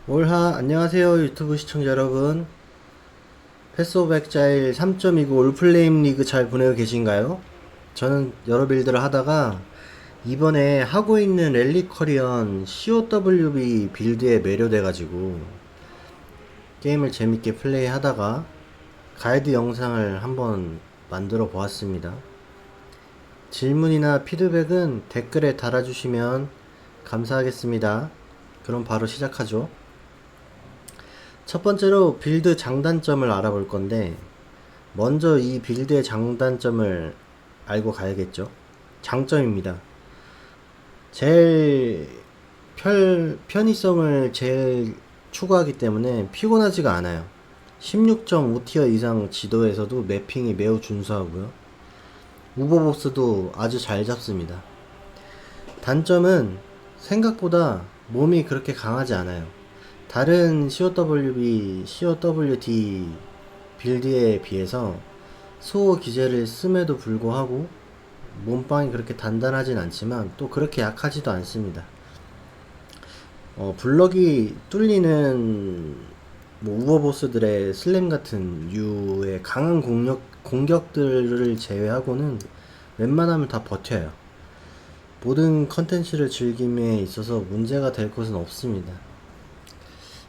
올하 안녕하세요 유튜브 시청자 여러분. 패스 오브 엑자일 3.29 올플레임 리그 잘 보내고 계신가요? 저는 여러 빌드를 하다가 이번에 하고 있는 랠리 커리언 COWB 빌드에 매료돼가지고 게임을 재밌게 플레이 하다가 가이드 영상을 한번 만들어 보았습니다. 질문이나 피드백은 댓글에 달아주시면 감사하겠습니다. 그럼 바로 시작하죠. 첫 번째로 빌드 장단점을 알아볼 건데, 먼저 이 빌드의 장단점을 알고 가야겠죠. 장점입니다. 제일 편의성을 제일 추구하기 때문에 피곤하지가 않아요. 16.5티어 이상 지도에서도 매핑이 매우 준수하고요. 우버보스도 아주 잘 잡습니다. 단점은 생각보다 몸이 그렇게 강하지 않아요. 다른 COWB, COWD 빌드에 비해서 수호 기제를 씀에도 불구하고 몸빵이 그렇게 단단하진 않지만 또 그렇게 약하지도 않습니다. 블럭이 뚫리는 뭐 우버보스들의 슬램 같은 류의 강한 공격들을 제외하고는 웬만하면 다 버텨요. 모든 컨텐츠를 즐김에 있어서 문제가 될 것은 없습니다.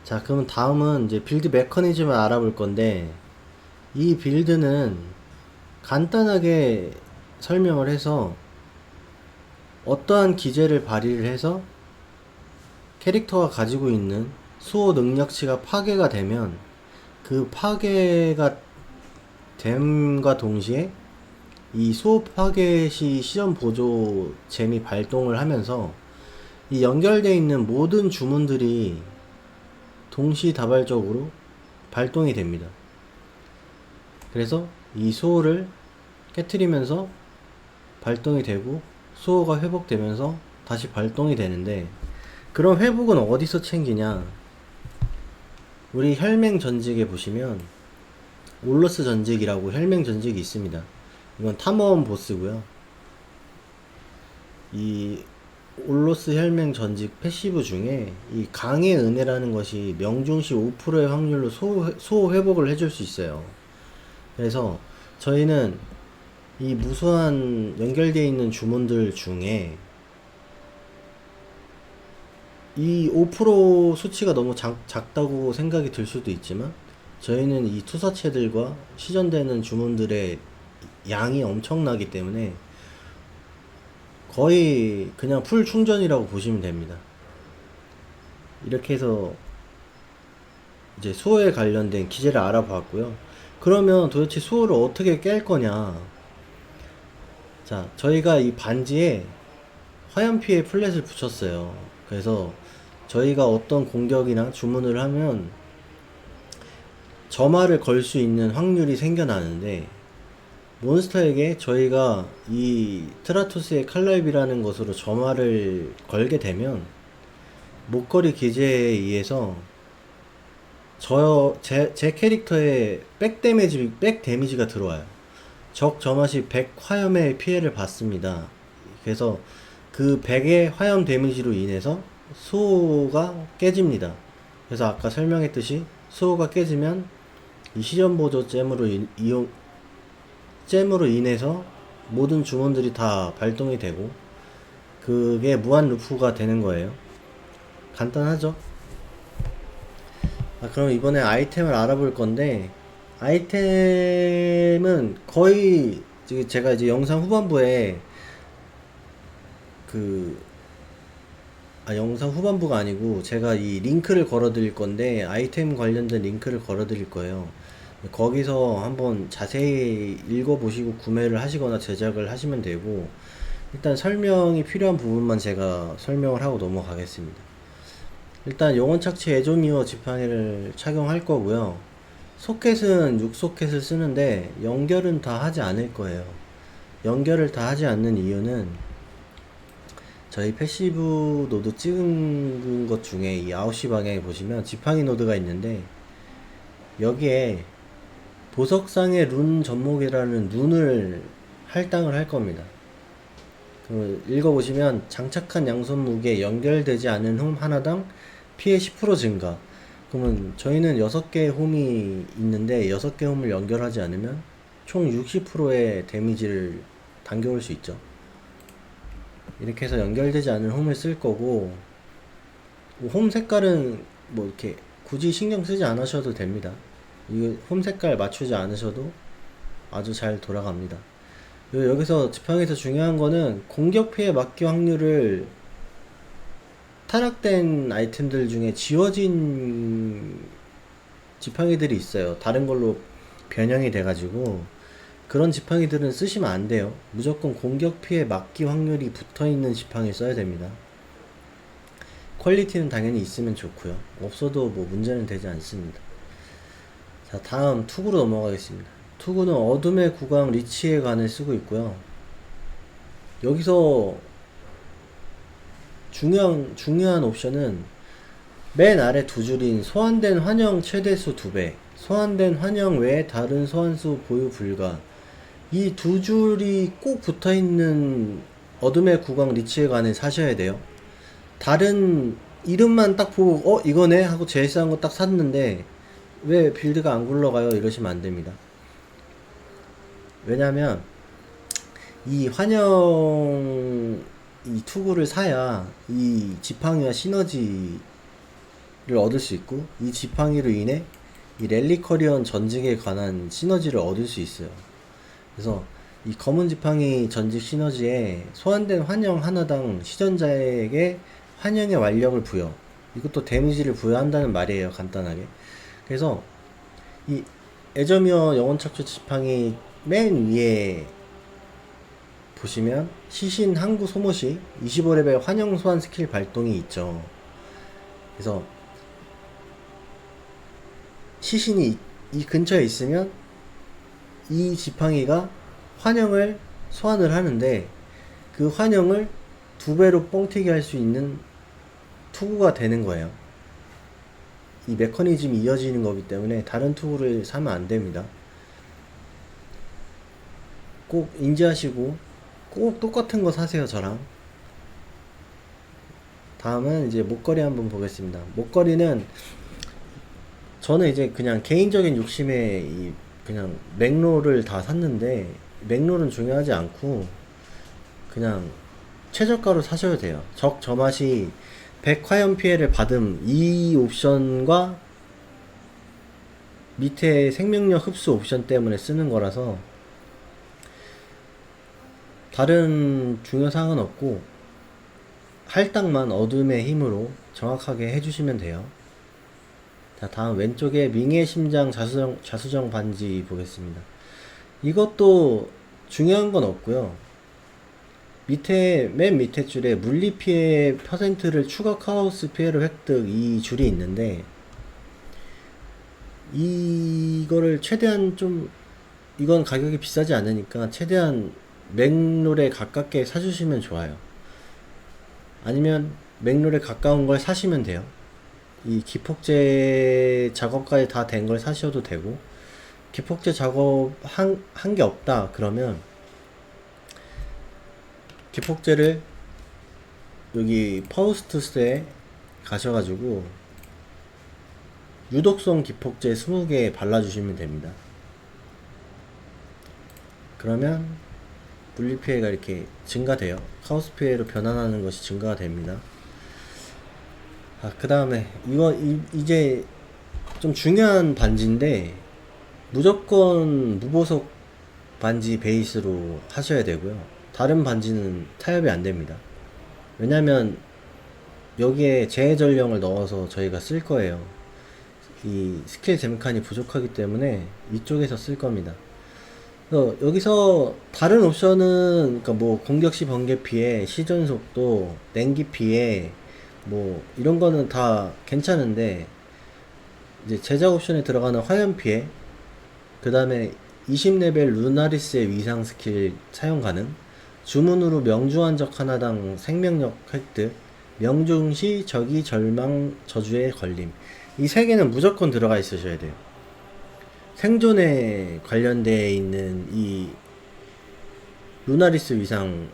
자, 그럼 다음은 이제 빌드 메커니즘을 알아볼 건데, 이 빌드는 간단하게 설명을 해서 어떠한 기제를 발휘를 해서 캐릭터가 가지고 있는 수호 능력치가 파괴가 되면 그 파괴가 됨과 동시에 이 수호 파괴 시 시전 보조 잼이 발동을 하면서 이 연결되어 있는 모든 주문들이 동시다발적으로 발동이 됩니다. 그래서 이 수호를 깨트리면서 발동이 되고 수호가 회복되면서 다시 발동이 되는데, 그런 회복은 어디서 챙기냐? 우리 혈맹 전직에 보시면 올로스 전직이라고 혈맹 전직이 있습니다. 이건 탐험 보스고요. 이 올로스 혈맹 전직 패시브 중에 이 강의 은혜라는 것이 명중시 5%의 확률로 소호 회복을 해줄 수 있어요. 그래서 저희는 이 무수한 연결되어 있는 주문들 중에 이 5% 수치가 너무 작다고 생각이 들 수도 있지만, 저희는 이 투사체들과 시전되는 주문들의 양이 엄청나기 때문에 거의 그냥 풀 충전이라고 보시면 됩니다. 이렇게 해서 이제 수호에 관련된 기제를 알아봤고요. 그러면 도대체 수호를 어떻게 깰 거냐? 자, 저희가 이 반지에 화염피해 플랫을 붙였어요. 그래서 저희가 어떤 공격이나 주문을 하면 점화를 걸 수 있는 확률이 생겨나는데, 몬스터에게 저희가 이 트라투스의 칼날비라는 것으로 점화를 걸게 되면 목걸이 기제에 의해서 제 캐릭터에 백 데미지가 들어와요. 적 점화 시 100 화염의 피해를 받습니다. 그래서 그 100의 화염 데미지로 인해서 수호가 깨집니다. 그래서 아까 설명했듯이 수호가 깨지면 이 시전 보조 잼으로 인해서 모든 주문들이 다 발동이 되고 그게 무한 루프가 되는 거예요. 간단하죠? 그럼 이번에 아이템을 알아볼 건데, 아이템은 거의 제가 이제 영상 후반부에 그 영상 후반부가 아니고 제가 이 링크를 걸어 드릴 건데, 아이템 관련된 링크를 걸어 드릴 거예요. 거기서 한번 자세히 읽어보시고 구매를 하시거나 제작을 하시면 되고, 일단 설명이 필요한 부분만 제가 설명을 하고 넘어가겠습니다. 일단 영원 착취 에조미어 지팡이를 착용할 거고요. 소켓은 6소켓을 쓰는데 연결은 다 하지 않을 거예요. 연결을 다 하지 않는 이유는 저희 패시브 노드 찍은 것 중에 이 9시 방향에 보시면 지팡이 노드가 있는데, 여기에 보석상의 룬 접목이라는 룬을 할당을 할 겁니다. 읽어보시면 장착한 양손 무게 연결되지 않은 홈 하나당 피해 10% 증가. 그러면 저희는 6개 홈이 있는데 6개 홈을 연결하지 않으면 총 60%의 데미지를 당겨올 수 있죠. 이렇게 해서 연결되지 않은 홈을 쓸 거고, 홈 색깔은 뭐 이렇게 굳이 신경 쓰지 않으셔도 됩니다. 이거 홈 색깔 맞추지 않으셔도 아주 잘 돌아갑니다. 여기서 지팡이에서 중요한 거는 공격 피해 막기 확률을 타락된 아이템들 중에 지워진 지팡이들이 있어요. 다른 걸로 변형이 돼가지고 그런 지팡이들은 쓰시면 안 돼요. 무조건 공격 피해 막기 확률이 붙어있는 지팡이 써야 됩니다. 퀄리티는 당연히 있으면 좋고요. 없어도 뭐 문제는 되지 않습니다. 자, 다음 투구로 넘어가겠습니다. 투구는 어둠의 구강 리치의 간을 쓰고 있고요. 여기서 중요한 옵션은 맨 아래 두 줄인 소환된 환영 최대수 2배, 소환된 환영 외에 다른 소환수 보유 불가. 이 두 줄이 꼭 붙어 있는 어둠의 구강 리치의 간을 사셔야 돼요. 다른 이름만 딱 보고 이거네 하고 제일 싼 거 딱 샀는데 왜 빌드가 안 굴러가요 이러시면 안 됩니다. 왜냐면 이 환영 이 투구를 사야 이 지팡이와 시너지를 얻을 수 있고, 이 지팡이로 인해 이 렐리커리언 전직에 관한 시너지를 얻을 수 있어요. 그래서 이 검은 지팡이 전직 시너지에 소환된 환영 하나당 시전자에게 환영의 완력을 부여, 이것도 데미지를 부여한다는 말이에요, 간단하게. 그래서 이 에저미어 영혼 착취 지팡이 맨 위에 보시면 시신 항구 소모시 25레벨 환영 소환 스킬 발동이 있죠. 그래서 시신이 이 근처에 있으면 이 지팡이가 환영을 소환을 하는데, 그 환영을 2배로 뻥튀기 할 수 있는 투구가 되는 거예요. 이 메커니즘이 이어지는 거기 때문에 다른 투구를 사면 안 됩니다. 꼭 인지하시고 꼭 똑같은 거 사세요, 저랑. 다음은 이제 목걸이 한번 보겠습니다. 목걸이는 저는 이제 그냥 개인적인 욕심에 그냥 맥롤을 다 샀는데, 맥롤은 중요하지 않고 그냥 최저가로 사셔야 돼요. 적저맛이 100화염 피해를 받음, 이 옵션과 밑에 생명력 흡수 옵션 때문에 쓰는 거라서 다른 중요사항은 없고 할당만 어둠의 힘으로 정확하게 해주시면 돼요. 자, 다음 왼쪽에 밍의 심장 자수정 반지 보겠습니다. 이것도 중요한 건 없고요. 맨 밑에 줄에 물리 피해 퍼센트를 추가 카오스 피해를 획득, 이 줄이 있는데, 이거를 최대한 이건 가격이 비싸지 않으니까 최대한 맥롤에 가깝게 사주시면 좋아요. 아니면 맥롤에 가까운 걸 사시면 돼요. 이 기폭제 작업까지 다 된 걸 사셔도 되고, 기폭제 작업 한 게 없다 그러면 기폭제를 여기 파우스투스에 가셔가지고 유독성 기폭제 20개 발라주시면 됩니다. 그러면 물리피해가 이렇게 증가돼요. 카오스 피해로 변환하는 것이 증가가 됩니다. 그 다음에 이제 좀 중요한 반지인데, 무조건 무보석 반지 베이스로 하셔야 되고요. 다른 반지는 타협이 안 됩니다. 왜냐면 여기에 재해전령을 넣어서 저희가 쓸 거예요. 이 스킬 제메칸이 부족하기 때문에 이쪽에서 쓸 겁니다. 그래서 여기서 다른 옵션은 그러니까 뭐 공격시 번개 피해, 시전 속도, 냉기 피해, 뭐 이런 거는 다 괜찮은데, 이제 제작 옵션에 들어가는 화염 피해, 그 다음에 20레벨 루나리스의 위상 스킬 사용 가능, 주문으로 명중한적 하나당 생명력 획득, 명중시 적이 절망 저주에 걸림, 이 세 개는 무조건 들어가 있으셔야 돼요. 생존에 관련되어 있는 이 루나리스 위상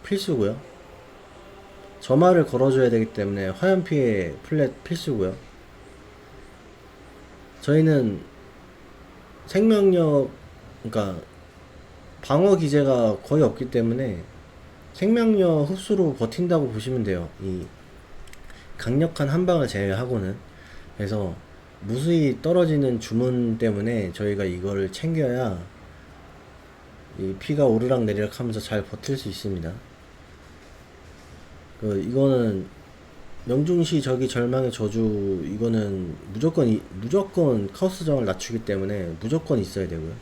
필수고요. 점화를 걸어줘야 되기 때문에 화염 피해 플랫 필수고요. 저희는 생명력, 그러니까 방어 기제가 거의 없기 때문에 생명력 흡수로 버틴다고 보시면 돼요. 이 강력한 한방을 제외하고는. 그래서 무수히 떨어지는 주문 때문에 저희가 이거를 챙겨야 이 피가 오르락 내리락 하면서 잘 버틸 수 있습니다. 이거는 명중시 저기 절망의 저주, 이거는 무조건 카오스정을 낮추기 때문에 무조건 있어야 되고요.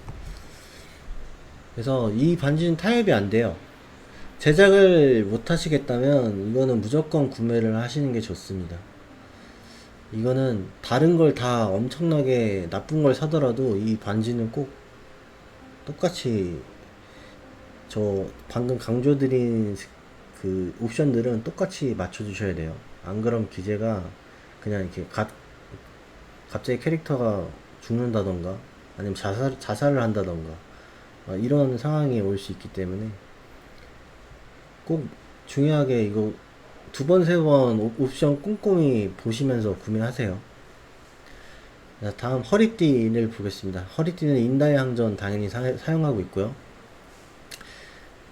그래서 이 반지는 타협이 안 돼요. 제작을 못 하시겠다면 이거는 무조건 구매를 하시는 게 좋습니다. 이거는 다른 걸 다 엄청나게 나쁜 걸 사더라도 이 반지는 꼭 똑같이 저 방금 강조드린 그 옵션들은 똑같이 맞춰주셔야 돼요. 안 그럼 기재가 그냥 이렇게 갑자기 캐릭터가 죽는다던가 아니면 자살을 한다던가 이런 상황이 올 수 있기 때문에 꼭 중요하게 이거 두 번, 세 번 옵션 꼼꼼히 보시면서 구매하세요. 자, 다음 허리띠를 보겠습니다. 허리띠는 인다의 항전 당연히 사용하고 있고요.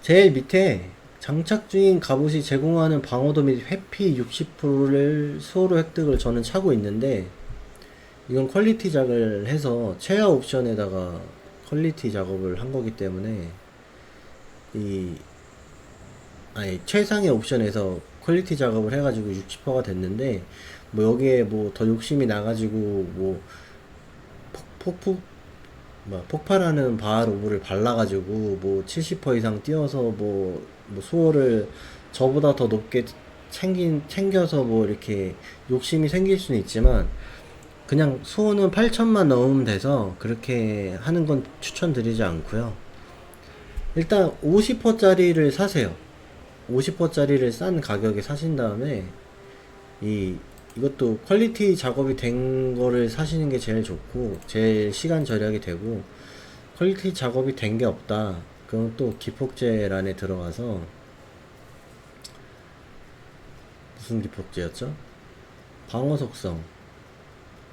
제일 밑에 장착 중인 갑옷이 제공하는 방어도 및 회피 60%를 수호로 획득을 저는 차고 있는데, 이건 퀄리티 작을 해서 최하 옵션에다가 퀄리티 작업을 한 거기 때문에 최상의 옵션에서 퀄리티 작업을 해가지고 60%가 됐는데, 뭐 여기에 뭐 더 욕심이 나가지고 뭐 폭발하는 바알 오브를 발라가지고 뭐 70% 이상 띄어서 뭐 수호를 저보다 더 높게 챙겨서 뭐 이렇게 욕심이 생길 수는 있지만, 그냥 수호는 8천만 넘으면 돼서 그렇게 하는 건 추천드리지 않고요. 일단 50%짜리를 사세요. 50%짜리를 싼 가격에 사신 다음에 이것도 퀄리티 작업이 된 거를 사시는 게 제일 좋고 제일 시간 절약이 되고, 퀄리티 작업이 된 게 없다 그럼 또 기폭제란에 들어가서, 무슨 기폭제였죠? 방어 속성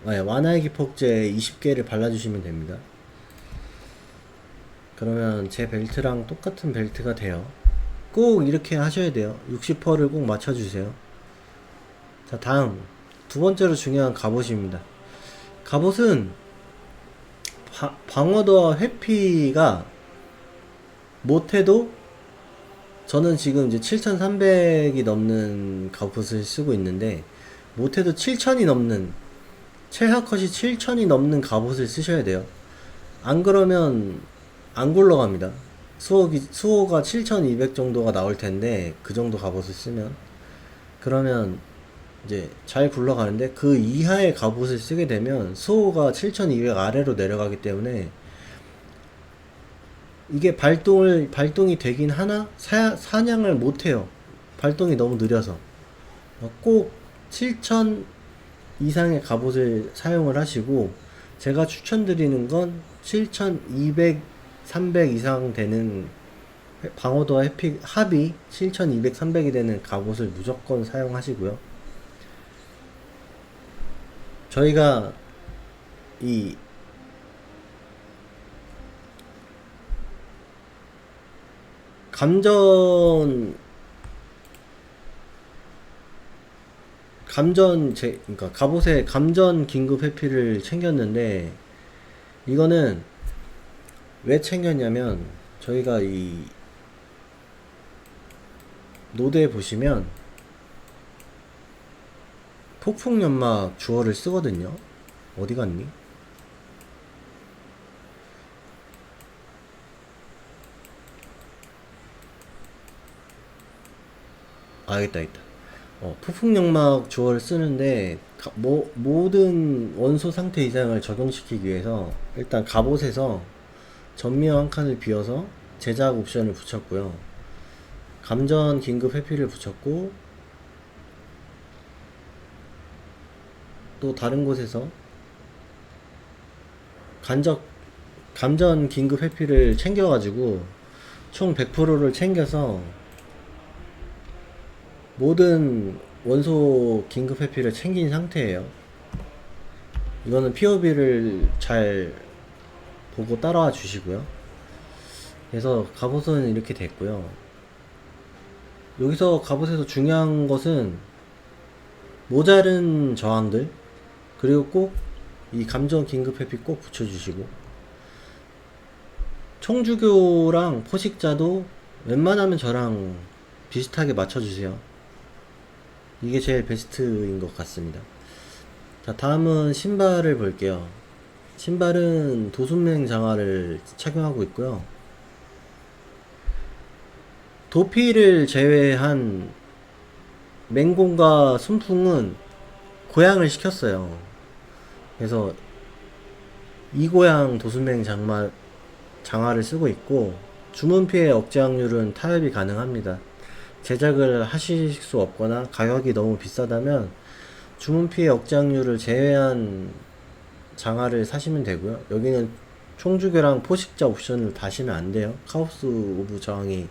완화의 기폭제 20개를 발라주시면 됩니다. 그러면 제 벨트랑 똑같은 벨트가 돼요. 꼭 이렇게 하셔야 돼요. 60%를 꼭 맞춰주세요. 자, 다음 두 번째로 중요한 갑옷입니다. 갑옷은 방어도와 회피가 못해도, 저는 지금 이제 7300이 넘는 갑옷을 쓰고 있는데, 못해도 7000이 넘는, 최하 컷이 7000이 넘는 갑옷을 쓰셔야 돼요. 안 그러면 안 굴러갑니다. 수호가 7200 정도가 나올 텐데, 그 정도 갑옷을 쓰면, 그러면 이제 잘 굴러가는데, 그 이하의 갑옷을 쓰게 되면 수호가 7200 아래로 내려가기 때문에 이게 발동이 되긴 하나 사냥을 못해요. 발동이 너무 느려서. 꼭 7000 이상의 갑옷을 사용을 하시고, 제가 추천드리는 건 7200, 300 이상 되는 방어도와 회피 합이 7200, 300이 되는 갑옷을 무조건 사용하시고요. 저희가 이 그러니까 갑옷에 감전 긴급 회피를 챙겼는데, 이거는 왜 챙겼냐면, 저희가 이 노드에 보시면 폭풍 연막 주어를 쓰거든요. 어디 갔니? 있다. 폭풍 연막 주어를 쓰는데, 모든 원소 상태 이상을 적용시키기 위해서 일단 갑옷에서 전미어 한 칸을 비워서 제작 옵션을 붙였고요. 감전 긴급 회피를 붙였고, 또 다른 곳에서 감전 긴급 회피를 챙겨가지고 총 100%를 챙겨서 모든 원소 긴급 회피를 챙긴 상태예요. 이거는 POB를 잘 보고 따라와 주시고요. 그래서 갑옷은 이렇게 됐고요. 여기서 갑옷에서 중요한 것은 모자른 저항들, 그리고 꼭 이 감정 긴급 회피 꼭 붙여주시고, 총주교랑 포식자도 웬만하면 저랑 비슷하게 맞춰주세요. 이게 제일 베스트인 것 같습니다. 자, 다음은 신발을 볼게요. 신발은 도순맹 장화를 착용하고 있고요. 도피를 제외한 맹공과 순풍은 고양을 시켰어요. 그래서 이고양 도순맹 장화를 쓰고 있고, 주문 피해 억제 확률은 타협이 가능합니다. 제작을 하실 수 없거나 가격이 너무 비싸다면 주문 피해 억제 확률을 제외한 장화를 사시면 되고요. 여기는 총주교랑 포식자 옵션을 다시면 안 돼요. 카오스 저항이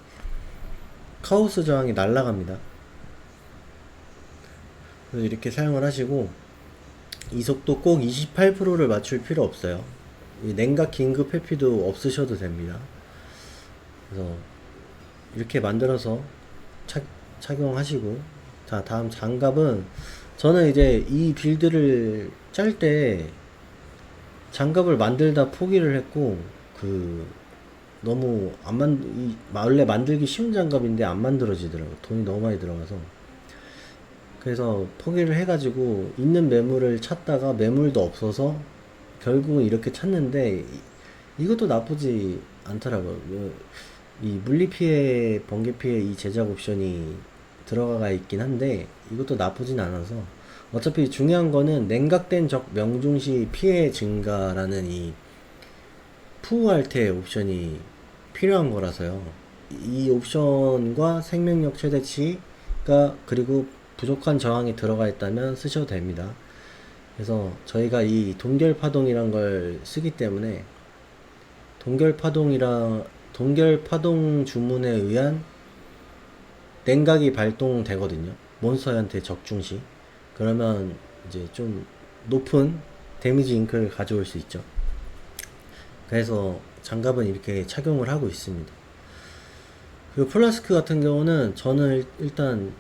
날라갑니다. 그래서 이렇게 사용을 하시고, 이속도 꼭 28%를 맞출 필요 없어요. 이 냉각 긴급 회피도 없으셔도 됩니다. 그래서 이렇게 만들어서 착용하시고, 자, 다음 장갑은, 저는 이제 이 빌드를 짤 때 장갑을 만들다 포기를 했고, 너무 원래 만들기 쉬운 장갑인데 안 만들어지더라고요. 돈이 너무 많이 들어가서. 그래서 포기를 해가지고 있는 매물을 찾다가 매물도 없어서 결국은 이렇게 찾는데, 이것도 나쁘지 않더라고요. 이 물리피해, 번개피해 이 제작 옵션이 들어가 있긴 한데 이것도 나쁘진 않아서, 어차피 중요한 거는 냉각된 적 명중시 피해 증가라는 이 푸우할테 옵션이 필요한 거라서요. 이 옵션과 생명력 최대치가, 그리고 부족한 저항이 들어가 있다면 쓰셔도 됩니다. 그래서 저희가 이 동결파동이란 걸 쓰기 때문에, 동결파동 주문에 의한 냉각이 발동되거든요. 몬스터한테 적중시. 그러면 이제 좀 높은 데미지 잉크를 가져올 수 있죠. 그래서 장갑은 이렇게 착용을 하고 있습니다. 그리고 플라스크 같은 경우는 저는 일단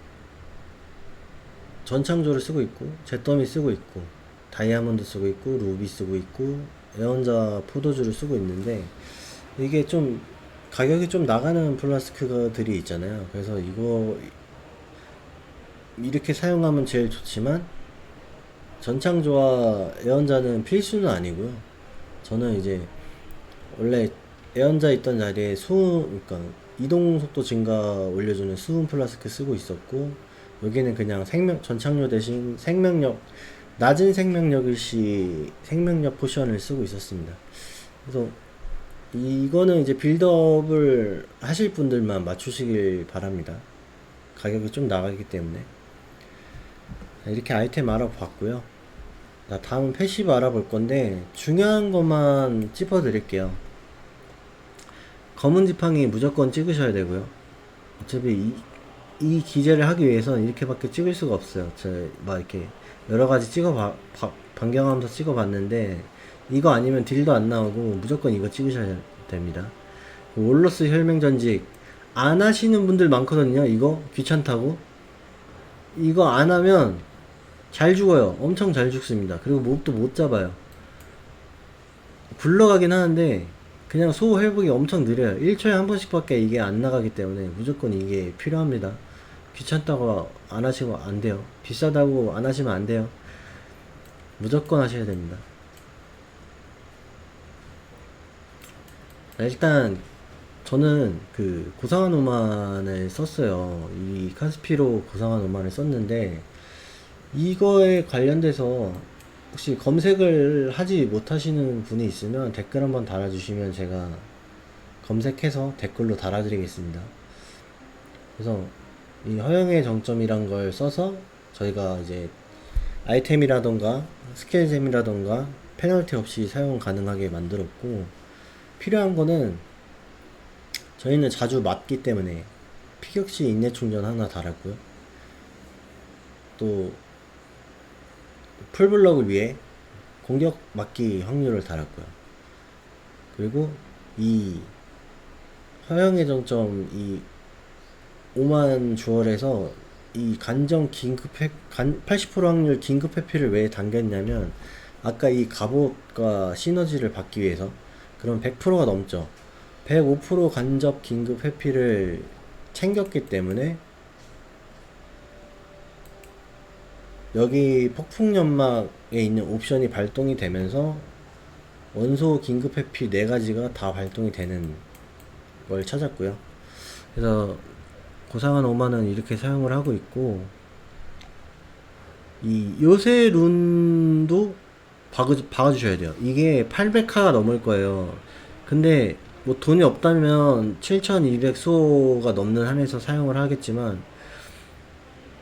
전창조를 쓰고 있고, 잿더미 쓰고 있고, 다이아몬드 쓰고 있고, 루비 쓰고 있고, 애원자 포도주를 쓰고 있는데, 이게 좀 가격이 좀 나가는 플라스크들이 있잖아요. 그래서 이거 이렇게 사용하면 제일 좋지만, 전창조와 애원자는 필수는 아니고요. 저는 이제 원래 애원자 있던 자리에 그러니까 이동 속도 증가 올려주는 수은 플라스크 쓰고 있었고, 여기는 그냥 전착료 대신 낮은 생명력 시 생명력 포션을 쓰고 있었습니다. 그래서 이거는 이제 빌드업을 하실 분들만 맞추시길 바랍니다. 가격이 좀 나가기 때문에. 이렇게 아이템 알아봤고요. 다음은 패시브 알아볼 건데, 중요한 것만 짚어 드릴게요. 검은 지팡이 무조건 찍으셔야 되고요. 어차피 이 기재를 하기 위해서는 이렇게밖에 찍을 수가 없어요. 막 이렇게 여러가지 변경하면서 찍어봤는데, 이거 아니면 딜도 안 나오고 무조건 이거 찍으셔야 됩니다. 월로스 혈맹전직 안 하시는 분들 많거든요. 이거 귀찮다고. 이거 안 하면 잘 죽어요. 엄청 잘 죽습니다. 그리고 몹도 못 잡아요. 굴러가긴 하는데 그냥 소호 회복이 엄청 느려요. 1초에 한 번씩 밖에 이게 안 나가기 때문에 무조건 이게 필요합니다. 귀찮다고 안 하시면 안 돼요. 비싸다고 안 하시면 안 돼요. 무조건 하셔야 됩니다. 일단 저는 고상한 오만을 썼어요. 이 카스피로 고상한 오만을 썼는데, 이거에 관련돼서 혹시 검색을 하지 못하시는 분이 있으면 댓글 한번 달아주시면 제가 검색해서 댓글로 달아드리겠습니다. 그래서 이 허용의 정점이란 걸 써서 저희가 이제 아이템이라던가 스킬잼이라던가 페널티 없이 사용 가능하게 만들었고, 필요한 거는 저희는 자주 맞기 때문에 피격시 인내 충전 하나 달았고요. 또 풀블럭을 위해 공격 막기 확률을 달았고요. 그리고 이 허영의 정점 이 5만 주얼에서 이 간정 긴급 80% 확률 긴급 회피를 왜 당겼냐면, 아까 이 갑옷과 시너지를 받기 위해서. 그럼 100%가 넘죠. 105% 간접 긴급 회피를 챙겼기 때문에 여기 폭풍 연막에 있는 옵션이 발동이 되면서 원소 긴급 회피 4가지가 다 발동이 되는 걸 찾았고요. 그래서 고상한 5만원 이렇게 사용을 하고 있고, 이 요새 룬도 박아주셔야 돼요. 이게 800화가 넘을 거예요. 근데 뭐 돈이 없다면 7200 수호가 넘는 한에서 사용을 하겠지만,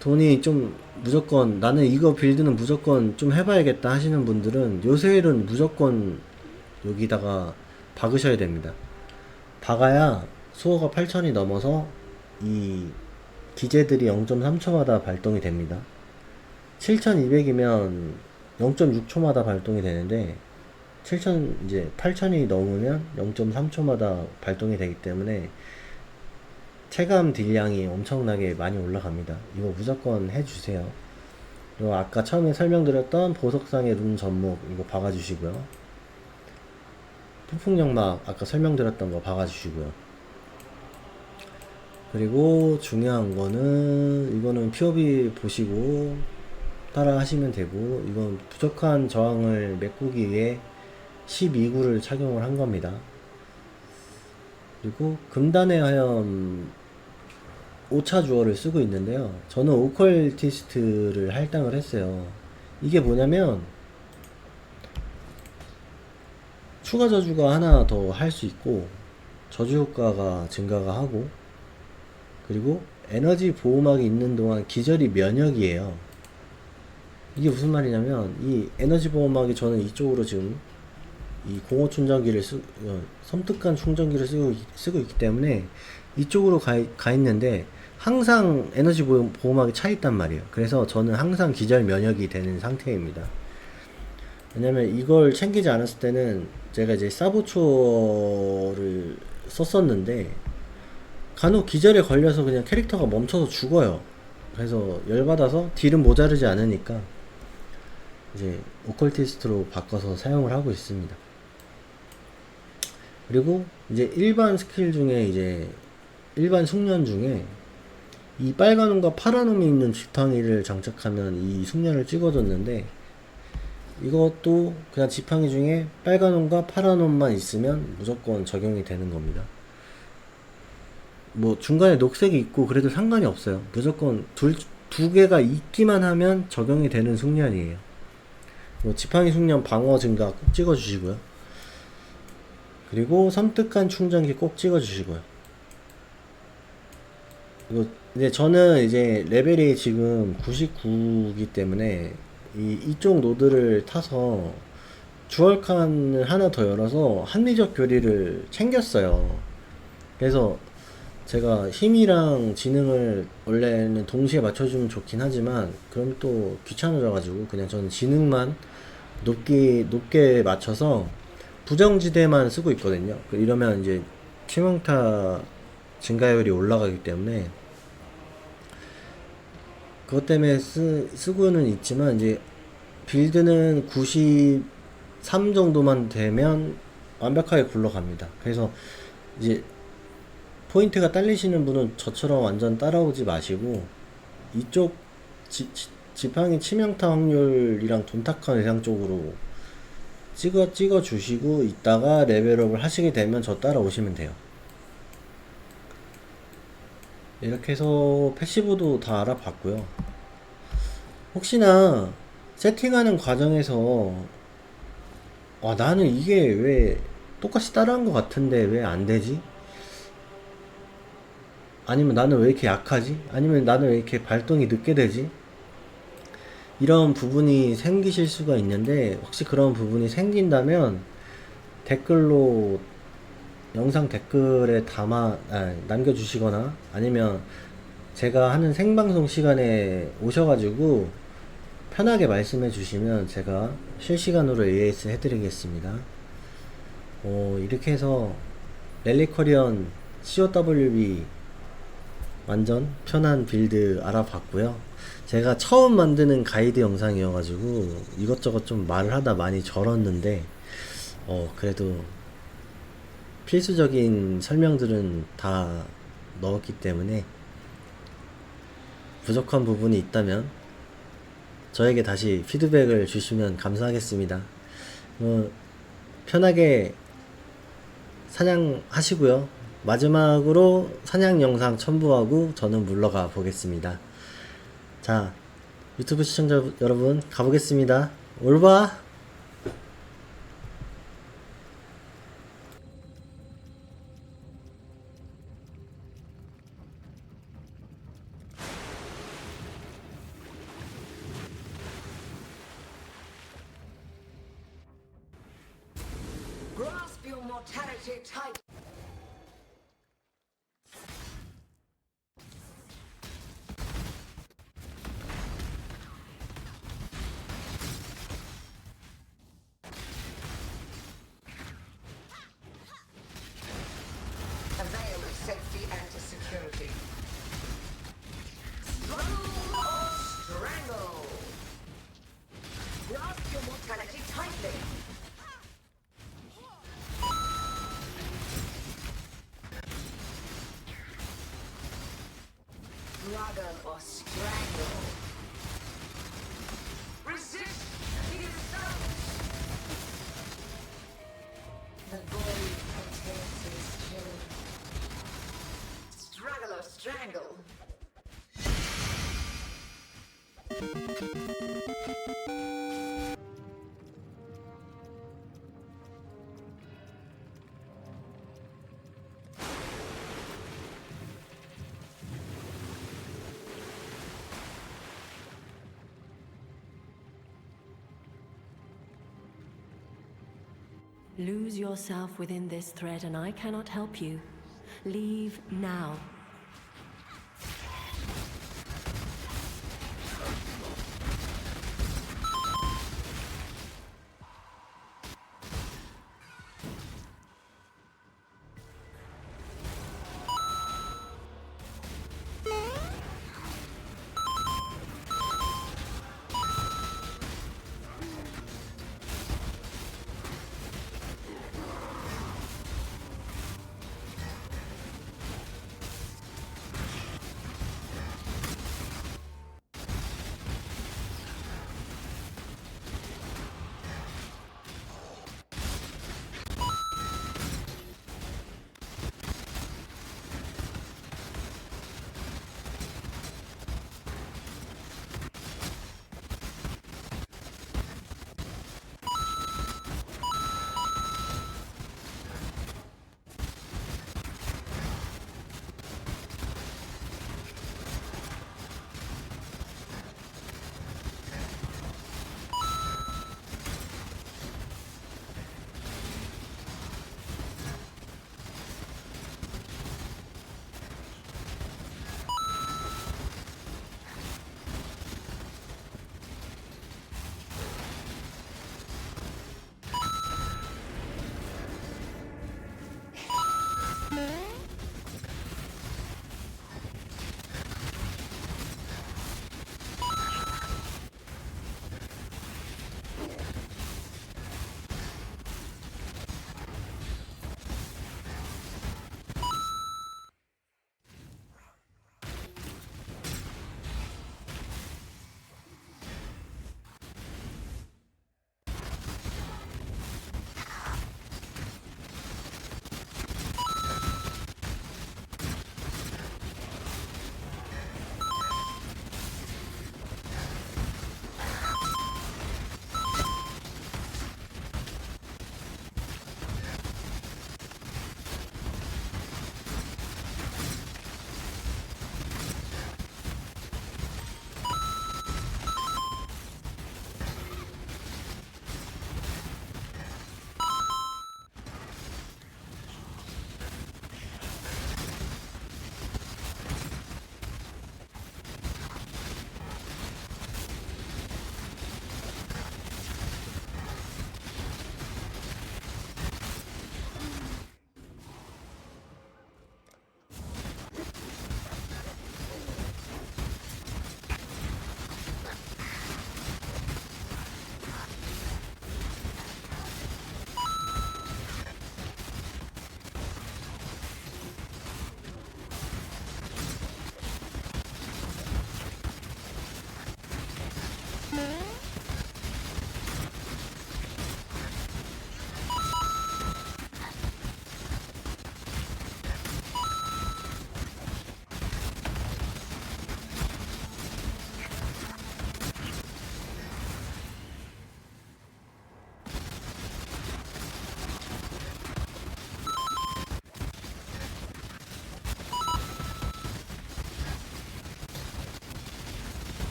돈이 좀 무조건 나는 이거 빌드는 무조건 좀 해봐야겠다 하시는 분들은 요새일은 무조건 여기다가 박으셔야 됩니다. 박아야 수호가 8000이 넘어서 이 기재들이 0.3초마다 발동이 됩니다. 7200이면 0.6초마다 발동이 되는데, 7000 이제 8000이 넘으면 0.3초마다 발동이 되기 때문에 체감 딜량이 엄청나게 많이 올라갑니다. 이거 무조건 해주세요. 그리고 아까 처음에 설명드렸던 보석상의 룬 접목 이거 박아주시고요. 폭풍연막 아까 설명드렸던 거 박아주시고요. 그리고 중요한 거는 이거는 POV 보시고 따라 하시면 되고, 이건 부족한 저항을 메꾸기 위해 12구를 착용을 한 겁니다. 그리고 금단의 하염 5차 주어를 쓰고 있는데요. 저는 오컬티스트를 할당을 했어요. 이게 뭐냐면 추가 저주가 하나 더 할 수 있고, 저주 효과가 증가가 하고, 그리고 에너지 보호막이 있는 동안 기절이 면역이에요. 이게 무슨 말이냐면, 이 에너지 보호막이 저는 이쪽으로 지금 이 공허 충전기를 섬뜩한 충전기를 쓰고 있기 때문에 이쪽으로 가 있는데 항상 에너지 보호막이 차 있단 말이에요. 그래서 저는 항상 기절 면역이 되는 상태입니다. 왜냐면 이걸 챙기지 않았을 때는 제가 이제 사보초를 썼었는데 간혹 기절에 걸려서 그냥 캐릭터가 멈춰서 죽어요. 그래서 열받아서 딜은 모자르지 않으니까 이제 오컬티스트로 바꿔서 사용을 하고 있습니다. 그리고 이제 일반 스킬 중에 이제 일반 숙련 중에 이 빨간 홈과 파란 홈이 있는 지팡이를 장착하면 이 숙련을 찍어줬는데, 이것도 그냥 지팡이 중에 빨간 홈과 파란 홈만 있으면 무조건 적용이 되는 겁니다. 뭐 중간에 녹색이 있고 그래도 상관이 없어요. 무조건 두 개가 있기만 하면 적용이 되는 숙련이에요. 뭐 지팡이 숙련 방어 증가 꼭 찍어주시고요. 그리고 섬뜩한 충전기 꼭 찍어주시고요. 이거 이제 저는 이제 레벨이 지금 99이기 때문에 이쪽 노드를 타서 주얼칸을 하나 더 열어서 합리적 교리를 챙겼어요. 그래서 제가 힘이랑 지능을 원래는 동시에 맞춰주면 좋긴 하지만 그럼 또 귀찮아져가지고 그냥 저는 지능만 높게 맞춰서 부정지대만 쓰고 있거든요. 이러면 이제 치명타 증가율이 올라가기 때문에 그것 때문에 쓰고는 있지만, 이제 빌드는 93 정도만 되면 완벽하게 굴러갑니다. 그래서 이제 포인트가 딸리시는 분은 저처럼 완전 따라오지 마시고 이쪽 지팡이 치명타 확률이랑 돈타칸 예상 쪽으로 찍어 주시고 있다가 레벨업을 하시게 되면 저 따라오시면 돼요. 이렇게 해서 패시브도 다 알아봤고요. 혹시나 세팅하는 과정에서 나는 이게 왜 똑같이 따라한 것 같은데 왜 안 되지? 아니면 나는 왜 이렇게 약하지? 아니면 나는 왜 이렇게 발동이 늦게 되지? 이런 부분이 생기실 수가 있는데, 혹시 그런 부분이 생긴다면 댓글로 영상 댓글에 남겨주시거나 아니면 제가 하는 생방송 시간에 오셔가지고 편하게 말씀해 주시면 제가 실시간으로 AS 해드리겠습니다. 이렇게 해서 랠리커리언 COWB 완전 편한 빌드 알아봤고요. 제가 처음 만드는 가이드 영상이어가지고 이것저것 좀 말을 하다 많이 절었는데 그래도 필수적인 설명들은 다 넣었기 때문에 부족한 부분이 있다면 저에게 다시 피드백을 주시면 감사하겠습니다. 편하게 사냥하시고요. 마지막으로 사냥 영상 첨부하고 저는 물러가 보겠습니다. 자, 유튜브 시청자 여러분 가보겠습니다. 올바! Grasp your mortality tight. A veil of safety and security. Struggle or strangle. Grasp your mortality tightly. Struggle or strangle. Resist the assault. The void contains his kill. Struggle or strangle. Lose yourself within this thread and I cannot help you. Leave now.